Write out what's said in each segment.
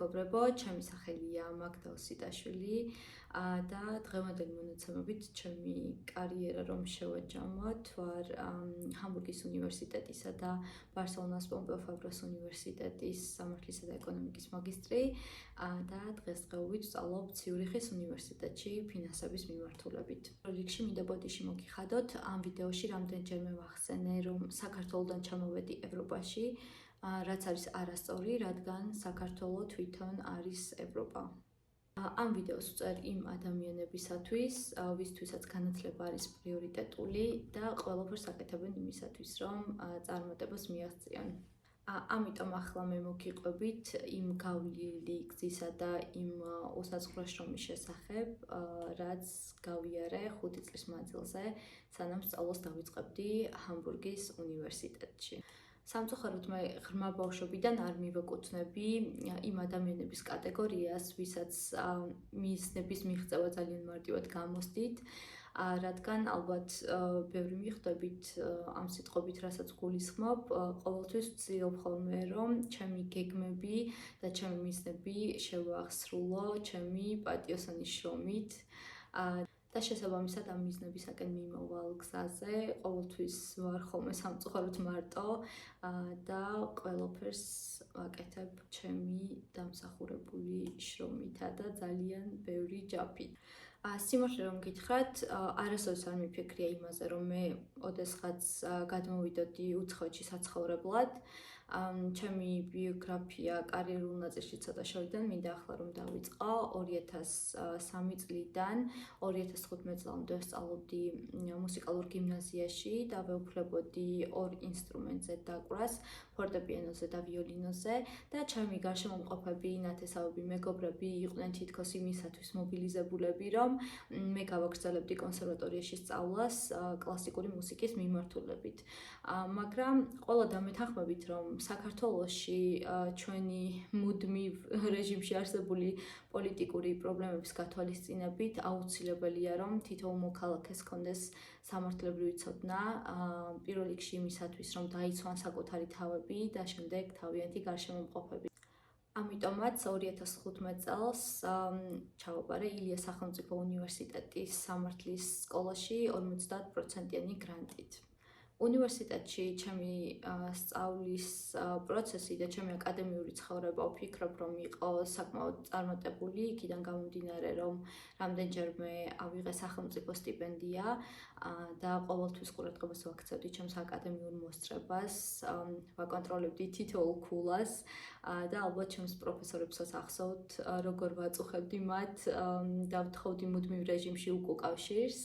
მეგობრებო, ჩემი სახელია მაგდა ოსიტაშვილი და დღევანდელი მონაცემებით ჩემი კარიერა რომ შევაჯამოთ, ვარ ჰამბურგის უნივერსიტეტისა და ბარსელონას პომპეო ფაბრას უნივერსიტეტის სამართლისა და ეკონომიკის მაგისტრი და დღესდღეობით ვსწავლობ ციურიხის უნივერსიტეტში ფინანსების მიმართულებით. რიგში მინდა ბოდიში მოგიხადოთ, ამ ვიდეოში რამდენჯერმე ვახსენე, რომ საქართველოდან ჩამოვედი ევროპაში, რაც არის არასწორი, რადგან საქართველო თვითონ არის ევროპა. ამ ვიდეოს ვწერ იმ ადამიანებისათვის, ვისთვისაც განათლება არის პრიორიტეტული და ყველაფერს აკეთებენ იმისათვის, რომ წარმატებას მიაღწიონ. ამიტომ ახლა მე მოგიყვებით იმ გავლილი გზისა და იმ უსაზღვრო შრომის შესახებ, რაც გავიარე 5 წლის მანძილზე, სანამ სწავლას დავიწყებდი ჰამბურგის უნივერსიტეტში. სამწუხაროდ მე ღრმა ბავშვობიდან არ მივეკუთვნები იმ ადამიანების კატეგორიას, ვისაც მიზნების მიღწევა ძალიან მარტივად გამოსდით, რადგან ალბათ ბევრი მიხვდებით ამ სიტყვებით, რასაც გულისხმობ, ყოველთვის ვცდილობ ხოლმე, რომ ჩემი გეგმები და ჩემი მიზნები შევახსრულო ჩემი პატიოსანი შრომით. და შესაბამისად ამ მიზნებისაკენ მიმავალ გზაზე ყოველთვის ვარ ხოლმე სამწუხაროდ მარტო და ყველაფერს ვაკეთებ ჩემი დამსახურებული შრომითა და ძალიან ბევრი ჯაფით. სიმართლე რომ გითხრათ, არასოდეს არ მიფიქრია იმაზე, რომ მე ოდესღაც გადმოვიდოდი უცხოეთში საცხოვრებლად. ჩემი ბიოგრაფია კარიერულ ნაწილში ცოტა შევიდან, მინდა ახლა რომ დავიწყო 2003 წლიდან 2015 წლამდე ვსწავლობდი მუსიკალურ გიმნაზიაში და ვეუფლებოდი ორ ინსტრუმენტზე დაკვრას, ფორტეპიანოზე და ვიოლინოზე და ჩემი გარშემომყოფები, ნათესავები, მეგობრები იყვნენ თითქოს იმისათვის მობილიზებულები, რომ მე გავაგრძელებდი კონსერვატორიაში სწავლას კლასიკური მუსიკის მიმართულებით. მაგრამ ყველა დამეთანხმებით, რომ საქართველოში ჩვენი მუდმივ რეჟიმში არსებული პოლიტიკური პრობლემების გათვალისწინებით აუცილებელია, რომ თითოეულ მოქალაქეს ჰქონდეს სამართლებრივი ცოდნა, პირველ რიგში იმისათვის, რომ დაიცვან საკუთარი თავები და შემდეგ თავიანთი გარშემომყოფები. ამიტომაც 2015 წელს ჩავაბარე ილიას სახელმწიფო უნივერსიტეტის სამართლის სკოლაში 50%-იანი გრანტით. უნივერსიტეტში ჩემი სწავლის პროცესი და ჩემი აკადემიური ცხოვრება ვფიქრობ, რომ იყო საკმაოდ წარმატებული, იქიდან გამომდინარე, რომ რამდენჯერმე ავიღე სახელმწიფო სტიპენდია და ყოველთვის ყურადღებას ვაქცევდი ჩემს აკადემიურ მოსწრებას, ვაკონტროლებდი თითოეულ ქულას და ალბათ ჩემს პროფესორებსაც ახსოვთ, როგორ ვაწუხებდი მათ და ვთხოვდი მუდმივ რეჟიმში უკავშირს.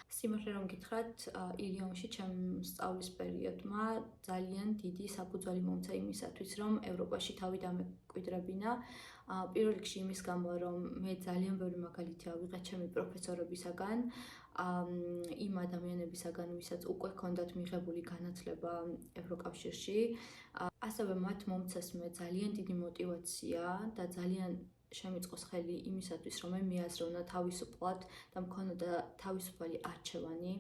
სიმართლე რომ გითხრათ, ილიონში ჩემ სწავლის პერიოდმა ძალიან დიდი საფუძველი მომცა იმისათვის, რომ ევროპაში თავი დამკვიდრებინა. პირველ რიგში იმის გამო, რომ მე ძალიან ბევრი მაგალითი ავიღე ჩემი პროფესორებისაგან, იმ ადამიანებისაგან, ვისაც უკვე ჰქონდათ მიღებული განათლება ევროკავშირში. ასევე მათ მომცეს მე ძალიან დიდი мотиваცია და ძალიან შემიწყოს ხელი იმისათვის, რომ მე მიაზროვნა თავისუფლად და მქონოდა თავისუფალი არჩევანი.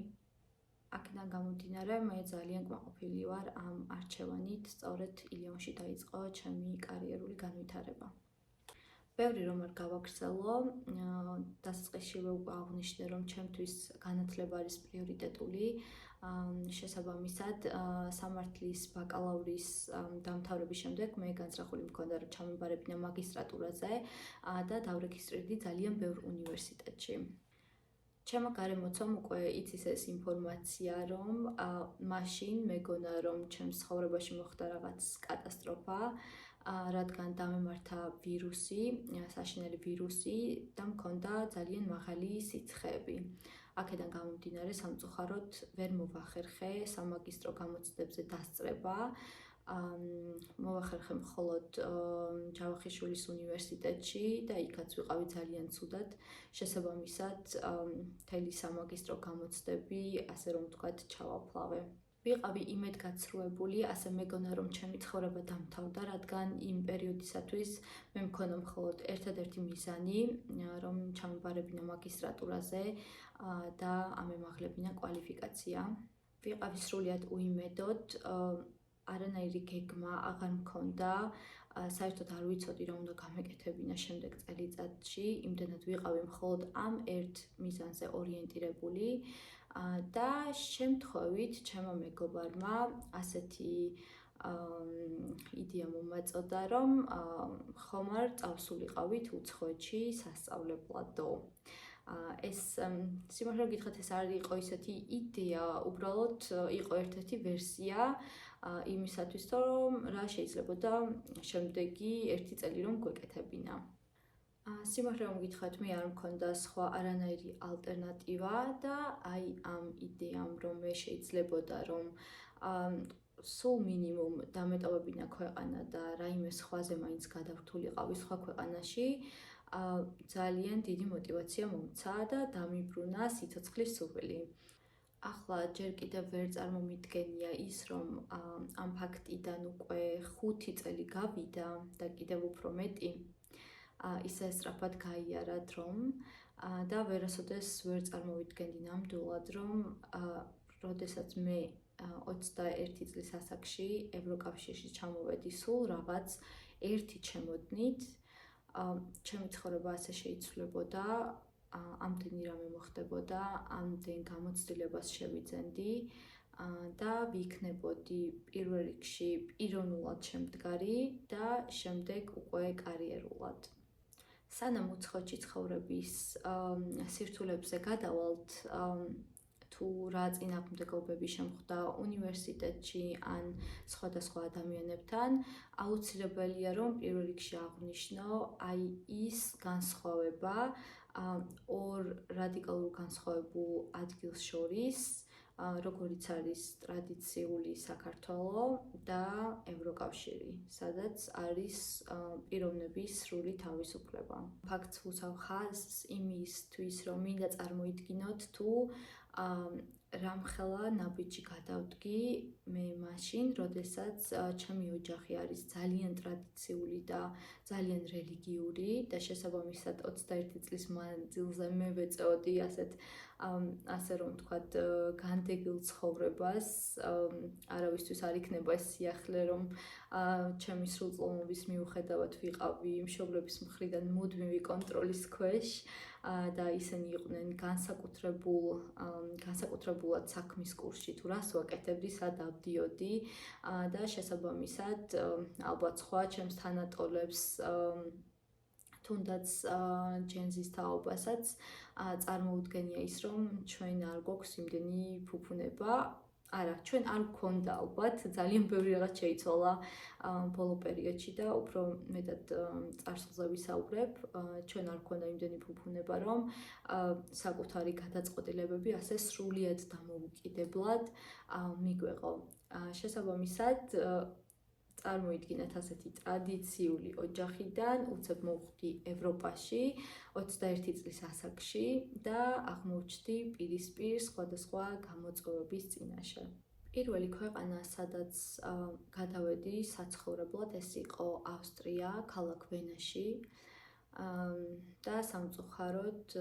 აქედან გამომდინარე, მე ძალიან კმაყოფილი ვარ ამ არჩევანით, სწორედ ილიონში დაიწყო ჩემი კარიერული განვითარება. ბევრი რომ არ გავაგრძელო, დასაწყისშივე უკვე აღვნიშნე, რომ ჩემთვის განათლება არის პრიორიტეტული. შესაბამისად, სამართლის ბაკალავრის დამთავრების შემდეგ მე განზრახული მქონდა, რომ ჩამებარებინა მაგისტრატურაზე და დავრეგისტრირდი ძალიან ბევრ უნივერსიტეტში. ჩემო გარემოცამ უკვე იცის ეს ინფორმაცია, რომ მაშინ მეგონა, რომ ჩემს ცხოვრებაში მოხდა რაღაც კატასტროფა, რადგან დამემართა ვირუსი, საშინელი ვირუსი და მქონდა ძალიან მაღალი სიცხეები. აქედან გამომდინარე, სამწუხაროდ ვერ მოვახერხე სამაგისტრო გამოცდებზე დასწრება. მოვახერხე მხოლოდ ჯავახიშვილის უნივერსიტეტში და იქაც ვიყავი ძალიან ცუდად. შესაბამისად, მთელი სამაგისტრო გამოცდები, ასე რომ ვთქვათ, ჩავაფლავე. ვიყავი იმედგაცრუებული, ასე მეგონა, რომ ჩემი ცხოვრება დამთავრდა, რადგან იმ პერიოდისათვის მე მქონდა მხოლოდ ერთადერთი მიზანი, რომ ჩამებარებინა მაგისტრატურაზე და ამემაღლებინა კვალიფიკაცია. ვიყავი სრულიად უიმედოდ, არანაირი გეგმა აღარ მქონდა საერთოდ არ ვიცოდი რა უნდა გამეკეთებინა შემდეგ წელიწადში, იმდენად ვიყავი მხოლოდ ამ ერთ მიზანზე ორიენტირებული და შემთხვევით ჩემო მეგობარმა ასეთი იდეა მომაწოდა, რომ ხომ არ წავსულიყავით უცხოეთში სასწავლებლადო. ეს სიმართლე გითხრათ, ეს არ იყო ისეთი იდეა, უბრალოდ იყო ერთ-ერთი ვერსია იმისათვის, რომ რა შეიძლებოდა შემდეგი ერთი წელი რომ გვეკეთებინა. სიმართლე რომ გითხრათ, მე არ მქონდა სხვა არანაირი ალტერნატივა და აი ამ იდეამ რომ მე შეიძლებოდა რომ სულ მინიმუმ დამეტოვებინა ქვეყანა და რაიმე სხვაზე მაინც გადავრთულიყავი სხვა ქვეყანაში, ძალიან დიდი мотиваცია მომცა და დამიბრუნა სიცოცხლის სურვილი. ახლა ჯერ კიდევ ვერ წარმომიდგენია ის, რომ ამ ფაქტიდან უკვე 5 წელი გავიდა და კიდევ უფრო მეტი ისე სწრაფად გაიარა დრომ და ვერასოდეს ვერ წარმოვიდგენდი ნამდვილად, რომ როდესაც მე 21 წლის ასაკში ევროკავშირში ჩამოვედი სულ რაღაც ერთი ჩემოდნით, ჩემი ცხოვრება ასე შეიცვლებოდა, ამდენი რამე მოხდებოდა, ამდენ გამოცდილებას შევიძენდი და ვიქნებოდი პირველ რიგში პიროვნულად შემდგარი და შემდეგ უკვე კარიერულად. სანამ უცხოეთში ცხოვრების სირთულებზე გადავალთ, თუ რა წინააღმდეგობები შემხვდა უნივერსიტეტში ან სხვადასხვა ადამიანებთან, აუცილებელია რომ პირველ რიგში აღვნიშნო აი ის განსხვავება ორ რადიკალურ განსხვავებულ ადგილს შორის, როგორიც არის ტრადიციული საქართველო და ევროკავშირი, სადაც არის პიროვნების სრული თავისუფლება. ფაქტს ვუცავ ხაზს იმისთვის, რომ მინდა წარმოიდგინოთ თუ რამხელა ნაბიჯი გადავდგი მე მაშინ, როდესაც ჩემი ოჯახი არის ძალიან ტრადიციული და ძალიან რელიგიური და შესაბამისად 21 წლის მანძილზე მე ვეწეოდი ასე რომ ვთქვათ, განდეგილ ცხოვრებას, არავისთვის არ იქნება ეს სიახლე, რომ ჩემი სრულწლოვნობის მიუხედავად ვიყავი მშობლების მხრიდან მუდმივი კონტროლის ქვეშ და ისინი იყვნენ განსაკუთრებულად საქმის კურსში თუ რას ვაკეთებდი, სად ავდიოდი და შესაბამისად ალბათ სხვა ჩემს თანატოლებს თუნდაც ჯენზის თაობასაც წარმოუდგენია ის, რომ ჩვენ არ გვაქვს იმდენი ფუფუნება. არა, ჩვენ არ გვქონდა ალბათ, ძალიან ბევრი რაღაც შეიცვალა ბოლო პერიოდში და უფრო მეტად წარსულზე ვისაუბრებ, ჩვენ არ გვქონდა იმდენი ფუფუნება, რომ საკუთარი გადაწყვეტილებები ასე სრულიად დამოუკიდებლად მიგვეღო. შესაბამისად, წარმოიდგინეთ ასეთი ტრადიციული ოჯახიდან უცებ მოვხვდი ევროპაში 21 წლის ასაკში და აღმოჩნდი პირისპირ სხვადასხვა გამოწვევების წინაშე. პირველი ქვეყანა, სადაც გადავედი საცხოვრებლად, ეს იყო ავსტრია, ქალაქ ვენაში და სამწუხაროდ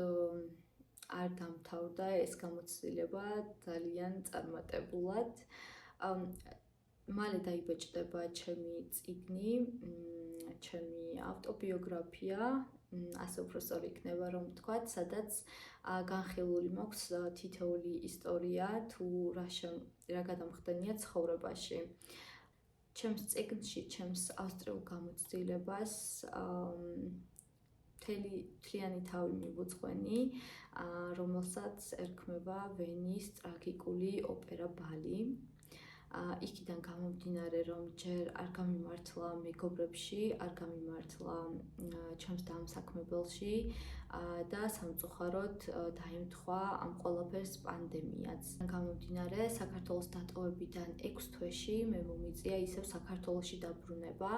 არ დამთავრდა ეს გამოცდილება ძალიან წარმატებულად. მალე დაიბეჭდება ჩემი წიგნი, ჩემი ავტობიოგრაფია, ასე უფრო სწორი იქნება რომ ვთქვათ, სადაც განხილული მაქვს თითოეული ისტორია თუ რა გადამხდენია ცხოვრებაში. ჩემს წიგნში, ჩემს ავსტრიულ გამოცდილებას მთლიანი თავი მივუძღვენი, რომელსაც ერქმევა ვენის ტრაგიკული ოპერა ბალი. იქიდან გამომდინარე, რომ ჯერ არ გამიმართლა მეგობრებში, არ გამიმართლა ჩემს დამსაქმებელში და სამწუხაროდ დაემთხვა ამ ყველაფერს პანდემიაც. გამომდინარე, საქართველოს დატოვებიდან 6 თვეში მე მომიწია ისევ საქართველოში დაბრუნება.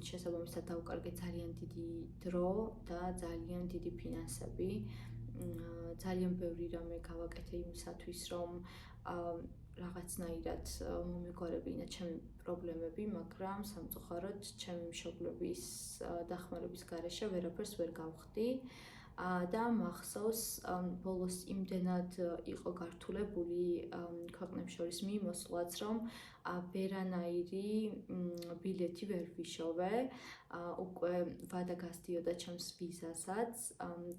შესაბამისად დავუკარგე ძალიან დიდი დრო და ძალიან დიდი ფინანსები. ძალიან ბევრი რამე გავაკეთე იმისათვის, რომ რაღაცნაირად მომეგვარებინა ჩემი პრობლემები, მაგრამ სამწუხაროდ ჩემი მშობლების დახმარების გარეშე ვერაფერს ვერ გავხდი და მახსოვს ბოლოს იმდენად იყო გართულებული ქვეყნებს შორის მიმოსვლაც, რომ ვერანაირი ბილეთი ვერ ვიშოვე. უკვე ვადა გასდიოდა ჩემს ვიზასაც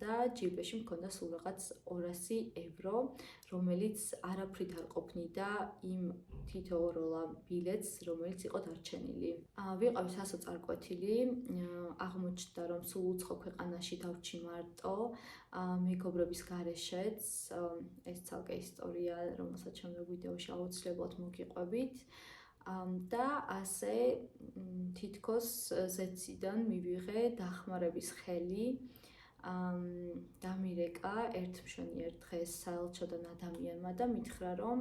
და ჯიბეში მქონდა სულ რაღაც 200 евро, რომელიც არაფრით არ ყოფნიდა იმ თითოეულა ბილეთს, რომელიც იყო დარჩენილი. ვიყავი სასოწარკვეთილი, აღმოჩნდა რომ სულ უცხო ქვეყანაში დავრჩი მარტო, მეგობრების გარეშეც, ეს ცალკე ისტორია, რომელსაც შემდეგ ვიდეოში აუცილებლად მოგიყვებით. და ასე თითქოს ზეციდან მივიღე დახმარების ხელი. დამირეკა ერთ მშვენიერ დღეს საელჩოდან ადამიანმა და მითხრა რომ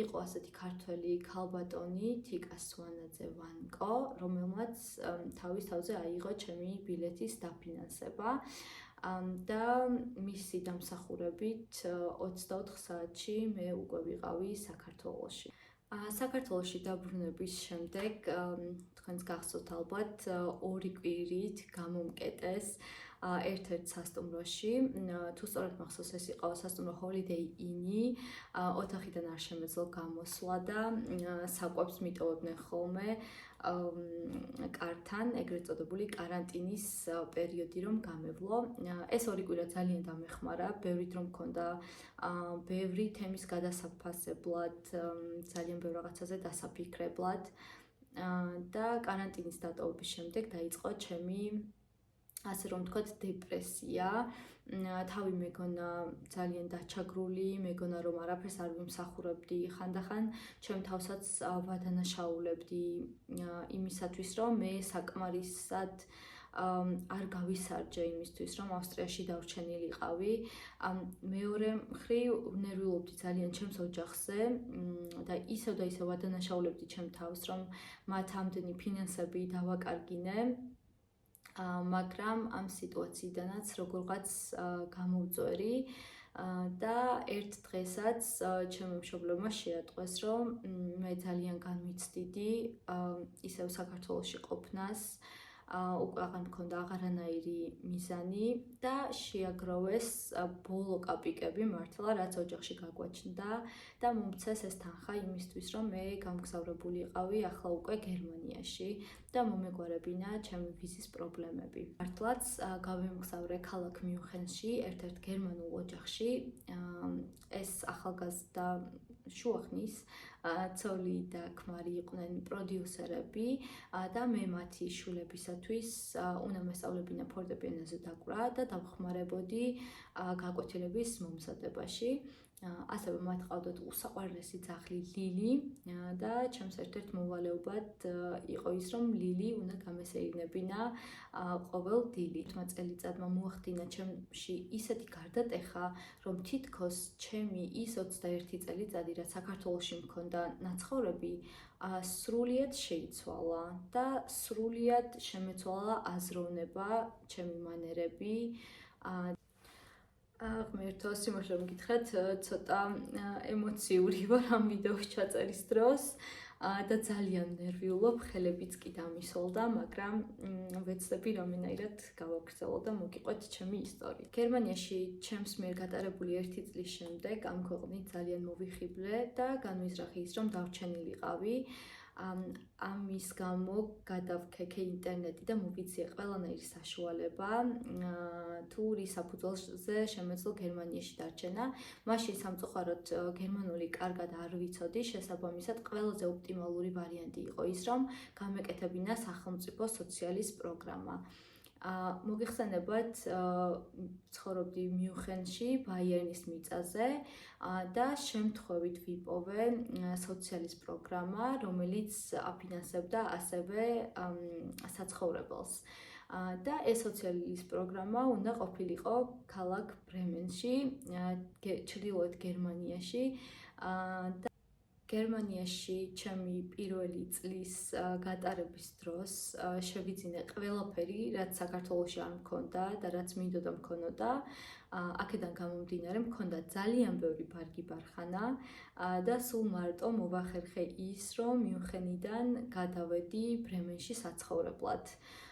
იყო ასეთი ქართველი ქალბატონი თიკა სვანაძე ვანკო, რომელმაც თავის თავზე აიღო ჩემი ბილეთის დაფინანსება. და მისი დამსახურებით 24 საათში მე უკვე ვიყავი საქართველოში. საქართველოში დაბრუნების შემდეგ თქვენს გახსოვთ ალბათ 2 კვირით გამომკეტეს ერთ-ერთ სასტუმროში. თუ სწორად მახსოვს, ეს იყო სასტუმრო Holiday Inn-ი. ოთახიდან არ შემეძლო გამოსვლა და საკვებს მიტოვებდნენ ხოლმე კართან, ეგრეთ წოდებული კარანტინის პერიოდი რომ გამევლო. ეს 2 კვირა ძალიან დამეხმარა, ბევრი დრო მქონდა, ბევრი თემის გადასაფასებლად, ძალიან ბევრ რაღაცაზე დასაფიქრებლად და კარანტინის დატოვების შემდეგ დაიწყო ჩემი, ასე რომ ვთქვათ, დეპრესია. თავი მეგონა ძალიან დაჩაგრული, მეგონა რომ არაფერს არ ვიმსახურებდი, ხანდახან ჩემ თავსაც ვადანაშაულებდი იმისათვის, რომ მე საკმარისად არ გავისარჯე იმისთვის, რომ ავსტრიაში დავრჩენილიყავი. მეორე მხრივ ნერვიულობდი ძალიან ჩემს ოჯახზე და ისევ ვადანაშაულებდი ჩემ თავს, რომ მათ ამდენი ფინანსები დავაკარგინე. მაგრამ ამ სიტუაციიდანაც როგორღაც გამოვწვერი და ერთ დღესაც ჩემო მშობლებმა შეატყვეს, რომ მე ძალიან განვიცდიდი ისევ საქართველოში ყოფნას, უკვე აღარ მქონდა აღარანაირი მიზანი და შეაგროვეს ბოლო კაპიკები მართლა, რაც ოჯახში გაგვაჩნდა და მომცეს ეს თანხა იმისთვის, რომ მე გამგზავრებულიყავი ახლა უკვე გერმანიაში და მომეგვარებინა ჩემი ვიზის პრობლემები. მართლაც გავემგზავრე ქალაქ მიუნხენში, ერთ-ერთ გერმანულ ოჯახში. ეს ახალგაზრდა შუახნის ცოლი და ქმარი იყვნენ პროდიუსერები და მე მათი შვილებისათვის უნდა მესწავლებინა ფორტეპიანოზე დაკვრა და დავხმარებოდი გაკვეთილების მომზადებაში. ასევე მათ ყავდათ უსაყვარლესი ძაღლი ლილი და ჩემს ერთ-ერთ მოვალეობად იყო ის, რომ ლილი უნდა გამესეირნებინა ყოველ დილით. წელიწადმა მოახდინა ჩემში ისეთი გარდატეხა, რომ თითქოს ჩემი ის 21 წელიწადი, რაც საქართველოში მქონდა ნაცხოვრები, სრულიად შეიცვალა და სრულიად შემეცვალა აზროვნება, ჩემი მანერები. ღმერთო, სიმართლე რომ გითხრათ, ცოტა ემოციური ვარ ამ ვიდეოს ჩაწერის დროს და ძალიან ნერვიულობ, ხელებიც კი დამისოლდა, მაგრამ ვეცდები რომელნაირად გავაგრძელო და მოგიყვეთ ჩემი ისტორია. გერმანიაში ჩემს მიერ გატარებული 1 წლის შემდეგ ამ ქვეყნით ძალიან მოვიხიბლე და განვიზრახე ის, რომ დავრჩენილიყავი. ამის გამო გადავქეკე ინტერნეტი და მოვიძიე ყველანაირი საშუალება თუ რის საფუძველზე შემეძლო გერმანიაში დარჩენა. მაშინ სამწუხაროდ გერმანული კარგად არ ვიცოდი, შესაბამისად ყველაზე ოპტიმალური ვარიანტი იყო ის, რომ გამეკეთებინა სახელმწიფო სოციალის პროგრამა. მოგეხსენებათ, ცხოვრობდი მიუნხენში, ბაიერნის მიწაზე და შემთხვევით ვიპოვე სოციალის პროგრამა, რომელიც აფინანსებდა ასევე საცხოვრებელს. და ეს სოციალის პროგრამა უნდა ყოფილიყო ქალაქ ბრემენში, ჩრდილოეთ გერმანიაში. გერმანიაში ჩემი პირველი წლის გატარების დროს შევიძინე ყველაფერი, რაც საქართველოში არ მქონდა და რაც მინდოდა მქონოდა. აქედან გამომდინარე მქონდა ძალიან ბევრი ბარგი ბარხანა და სულ მარტო მოვახერხე ის, რომ მიუნხენიდან გადავედი ბრემენში საცხოვრებლად.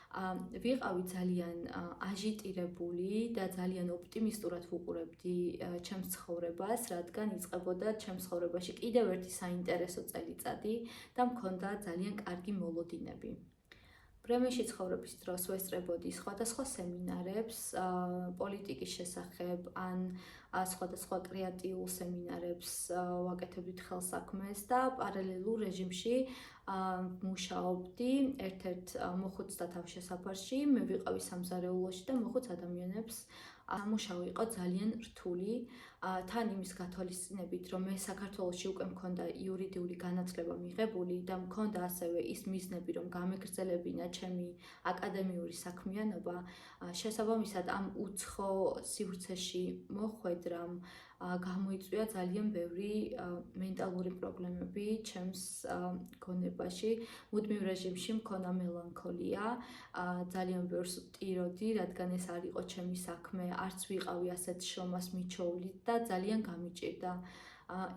ვიყავი ძალიან აჟიტირებული და ძალიან ოპტიმისტურად ვუყურებდი ჩემს ცხოვრებას, რადგან იწყებოდა ჩემს ცხოვრებაში კიდევ ერთი საინტერესო წელიწადი და მქონდა ძალიან კარგი მოლოდინები. ბრემენში ცხოვრების დროს ვესწრებოდი სხვადასხვა სემინარებს პოლიტიკის შესახებ ან სხვადასხვა კრეატიულ სემინარებს ვაკეთებდით ხელსაქმეს და პარალელურ რეჟიმში მუშაობდი ერთ-ერთ მოხუცთა თავშესაფარში, მე ვიყავი სამზარეულოში და მოხუც ადამიანებს ამუშავე იყო ძალიან რთული, თან იმის გათვალისწინებით, რომ მე საქართველოში უკვე მქონდა იურიდიული განათლება მიღებული და მქონდა ასევე ის მიზნები, რომ გამეგრძელებინა ჩემი აკადემიური საქმიანობა, შესაბამისად ამ უცხო სივრცეში მოხვედრამ გამოიწვია ძალიან ბევრი მენტალური პრობლემები ჩემს გონებაში. მუდმივ რეჟიმში მქონდა მელანქოლია, ძალიან ბევრს ვტიროდი, რადგან ეს არ იყო ჩემი საქმე, არც ვიყავი ასეთ შრომას მიჩოვლით და ძალიან გამიჭირდა.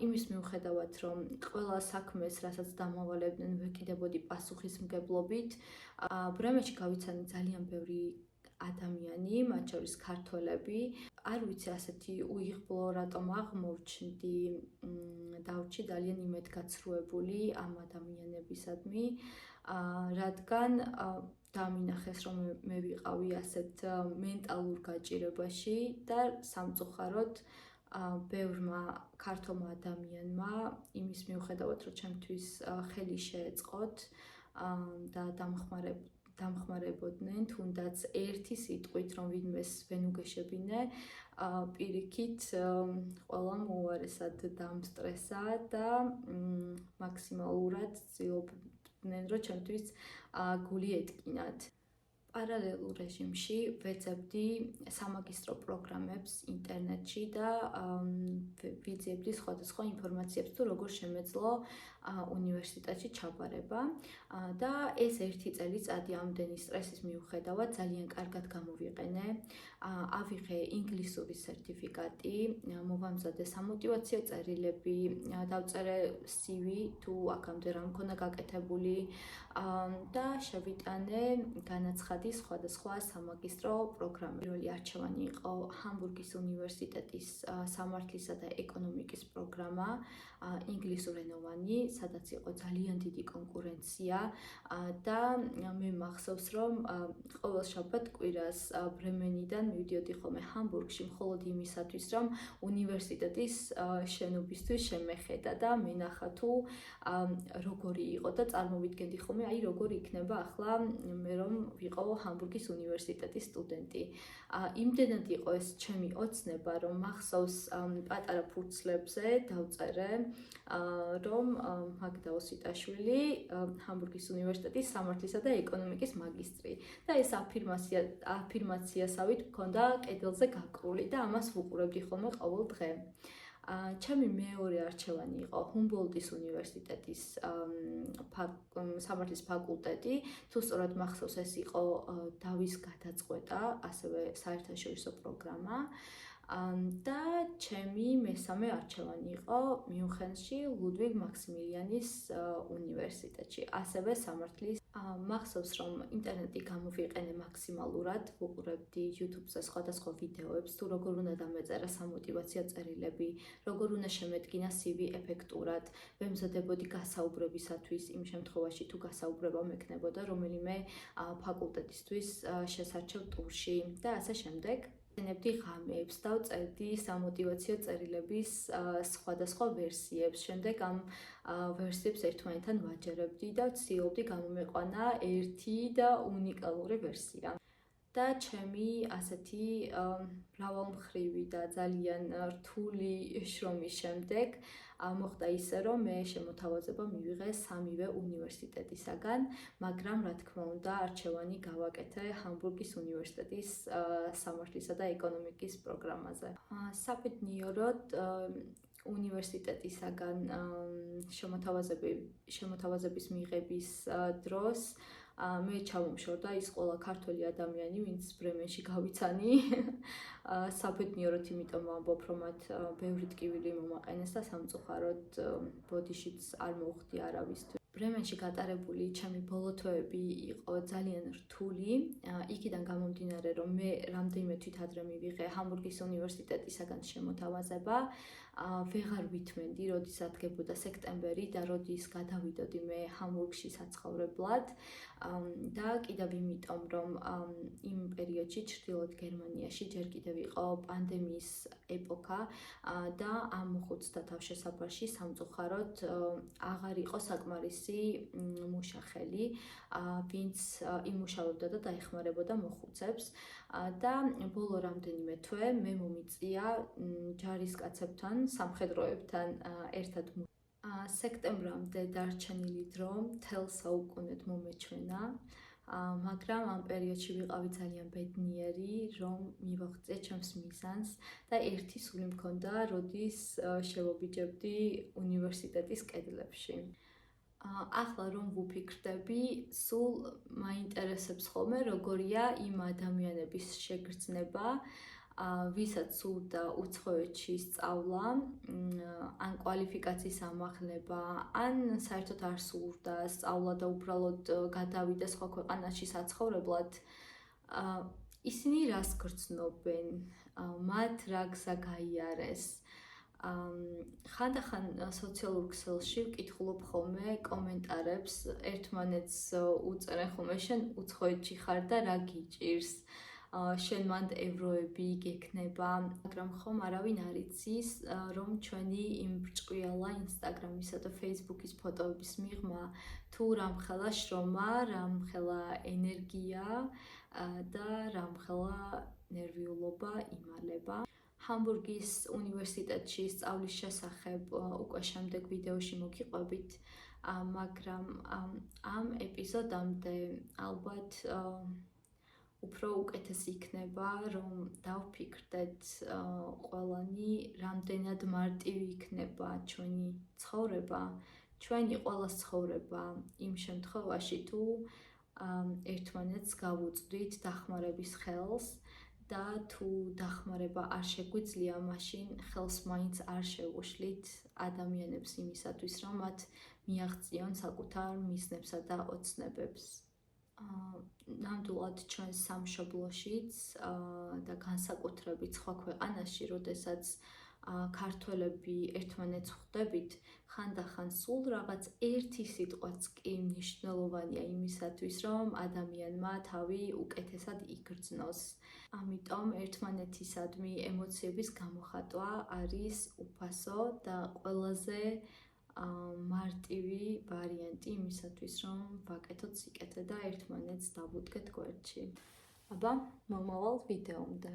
იმის მიუხედავად, რომ ყველა საქმეს, რასაც დამავალებდნენ, ვეკიდებოდი პასუხისმგებლობით, ბრემენში გავიცანი ძალიან ბევრი ადამიანი, მათ შორის ქართველები. არ ვიცი ასეთი უიღბლო რატომ აღმოჩნდი, დავრჩი ძალიან იმედგაცრუებული ამ ადამიანებისადმი, რადგან დამინახეს, რომ მე ვიყავი ასეთ მენტალურ გაჭირებაში და სამწუხაროდ ბევრმა ქართულმა ადამიანმა იმის მიუხედავად, რომ ჩემთვის ხელი შეეწყოთ და დამხმარებოდნენ, თუნდაც ერთი სიტყვით, რომ ვინმეს ვენ უგეშებინე, პირიქით ყველამ უარესად დამსტრესა და მაქსიმალურად ცდილობდნენ, რომ ჩემთვის გული ეტკინათ. პარალელურ რეჟიმში ვეძებდი სამაგისტრო პროგრამებს ინტერნეტში და ვიძიებდი სხვადასხვა ინფორმაციებს თუ როგორ შემეძლო უნივერსიტეტში ჩაბარება და ეს ერთი წელიწადი ამდენი სტრესის მიუხედავად ძალიან კარგად გამოვიყენე. ავიღე ინგლისური სერტიფიკატი, მოვამზადე სამოტივაციო წერილები, დავწერე CV თუ აქამდე რა მქონდა გაკეთებული და შევიტანე განაცხადი სხვადასხვა სამაგისტრო პროგრამები. პირველი არჩევანი იყო ჰამბურგის უნივერსიტეტის სამართლისა და ეკონომიკის პროგრამა, ინგლისურენოვანი, სადაც იყო ძალიან დიდი კონკურენცია და მე მახსოვს, რომ ყოველ შაბათ კვირას ბრემენიდან მივიდიოდი ხოლმე ჰამბურგში მხოლოდ იმისათვის, რომ უნივერსიტეტის შენობისთვის შემეხედა და მენახა თუ როგორი იყო და წარმოვიდგენდი ხოლმე, აი როგორი იქნება ახლა მე რომ ვიყო ჰამბურგის უნივერსიტეტის სტუდენტი. იმდენად იყო ეს ჩემი ოცნება, რომ მახსოვს პატარა ფურცლებზე დავწერე, რომ მაგდა ოსიტაშვილი, ჰამბურგის უნივერსიტეტის სამართლისა და ეკონომიკის მაგისტრი. და ეს აფირმაციასავით მქონდა კედელზე გაკრული და ამას ვუყურებდი ხოლმე ყოველ დღე. ჩემი მეორე არჩევანი იყო ჰუმბოლდტის უნივერსიტეტის სამართლის ფაკულტეტი, თუ სწორად მახსოვს ეს იყო დავის გადაწყვეტა, ასევე საერთაშორისო პროგრამა. და ჩემი მესამე არჩევანი იყო მიუნხენში ლუდვიგ მაქსიმილიანის უნივერსიტეტში, ასევე სამართლის. მახსოვს, რომ ინტერნეტი გამოვიყენე მაქსიმალურად, ვუყურებდი YouTube-ზე სხვადასხვა ვიდეოებს, თუ როგორ უნდა დამეწერა სამოტივაციო წერილები, როგორ უნდა შემედგინა CV ეფექტურად, ვემზადებოდი გასაუბრებისათვის, იმ შემთხვევაში თუ გასაუბრება მექნებოდა რომელიმე ფაკულტეტისთვის შესარჩევ ტურში და ასე შემდეგ. ვენებდი ღამეებს და ვწერდი სამოტივაციო წერილების სხვადასხვა ვერსიებს. შემდეგ ამ ვერსიებს ერთმანეთთან ვაჯერებდი და ვცდილობდი გამომეყვანა ერთი და უნიკალური ვერსია. და ჩემი ასეთი მრავალმხრივი და ძალიან რთული შრომის შემდეგ მოხდა ისე, რომ მე შემოთავაზება მივიღე სამივე უნივერსიტეტისაგან, მაგრამ რა თქმა უნდა, არჩევანი გავაკეთე ჰამბურგის უნივერსიტეტის სამართლისა და ეკონომიკის პროგრამაზე. საბედნიეროდ უნივერსიტეტისაგან შემოთავაზების მიღების დროს მე ჩამომშორდა ის ყველა ქართველი ადამიანი, ვინც ბრემენში გავიცანი. საბედნიეროდ იმიტომ ვამბობ, რომ მათ ბევრი ტკივილი მომაყენეს და სამწუხაროდ ბოდიშიც არ მოუხდი არავისთვის. ბრემენში გატარებული ჩემი ბოლო თვეები იყო ძალიან რთული. იქიდან გამომდინარე, რომ მე რამდენიმე თვით ადრე მივიღე ჰამბურგის უნივერსიტეტისაგან შემოთავაზება. ვეღარ ვითმენდი, როდის ადგებოდა სექტემბერი და როდის გადავიდოდი მე ჰამბურგში საცხოვრებლად. და კიდევ იმიტომ, რომ იმ პერიოდში ჩრდილოეთ გერმანიაში ჯერ კიდევ იყო პანდემიის ეპოქა და ამ მოხუცთა თავშესაფარში სამწუხაროდ აღარ იყო საკმარისი მუშახელი, ვინც იმუშავებდა და დაეხმარებოდა მოხუცებს. და ბოლო რამდენიმე თვე მე მომიწია ჯარისკაცებთან, სამხედროებთან ერთად სექტემბრამდე დარჩენილი დრო მთელ საუკუნედ მომეჩვენა, მაგრამ ამ პერიოდში ვიყავი ძალიან ბედნიერი, რომ მივაღწია ჩემს მიზანს და ერთი სული მქონდა, როდის შევაბიჯებდი უნივერსიტეტის კედლებში. ახლა რომ ვუფიქრდები, სულ მაინტერესებს ხოლმე, როგორია იმ ადამიანების შეგრძნება, ვისაც სურდა უცხოეთში სწავლა, ან კვალიფიკაციის ამაღლება, ან საერთოდ არ სურდა სწავლა და უბრალოდ გადავიდა სხვა ქვეყანაში საცხოვრებლად. ისინი რას გრძნობენ, მათ რა გზა გაიარეს. ხანდახან სოციალურ ქსელში ვკითხულობ ხოლმე კომენტარებს, ერთმანეთს უწერენ ხოლმე შენ უცხოეთში ხარ და რა გიჭირს. შენ მანდ ევროები გექნება, მაგრამ ხომ არავინ არ იცის, რომ ჩვენი იმ ბრჭყვიალა ინსტაგრამისა და ფეისბუქის ფოტოების მიღმა თუ რამხელა შრომა, რამხელა ენერგია და რამხელა ნერვიულობა იმალება. ჰამბურგის უნივერსიტეტში სწავლის შესახებ უკვე შემდეგ ვიდეოში მოგიყვებით, მაგრამ ამ ეპიზოდამდე ალბათ უფრო უკეთესი იქნება, რომ დავფიქრდეთ ყველანი, რამდენად მარტივი იქნება ჩვენი ცხოვრება, ჩვენი ყველას ცხოვრება იმ შემთხვევაში, თუ ერთმანეთს გავუწვდით დახმარების ხელს და თუ დახმარება არ შეგვიძლია, მაშინ ხელს მაინც არ შევუშლით ადამიანებს იმისათვის, რომ მათ მიაღწიონ საკუთარ მიზნებსა და ოცნებებს. ნამდვილად ჩვენს სამშობლოშიც და განსაკუთრებით სხვა ქვეყანაში, როდესაც ქართველები ერთმანეთს ხვდებით, ხანდახან სულ რაღაც ერთი სიტყვაც კი მნიშვნელოვანია იმისათვის, რომ ადამიანმა თავი უკეთესად იგრძნოს. ამიტომ ერთმანეთისადმი ემოციების გამოხატვა არის უფასო და ყველაზე მარტივი ვარიანტი იმისათვის, რომ ვაკეთოთ სიკეთე და ერთმანეთს დავუდგეთ გვერდში. აბა, მომავალ ვიდეომდე.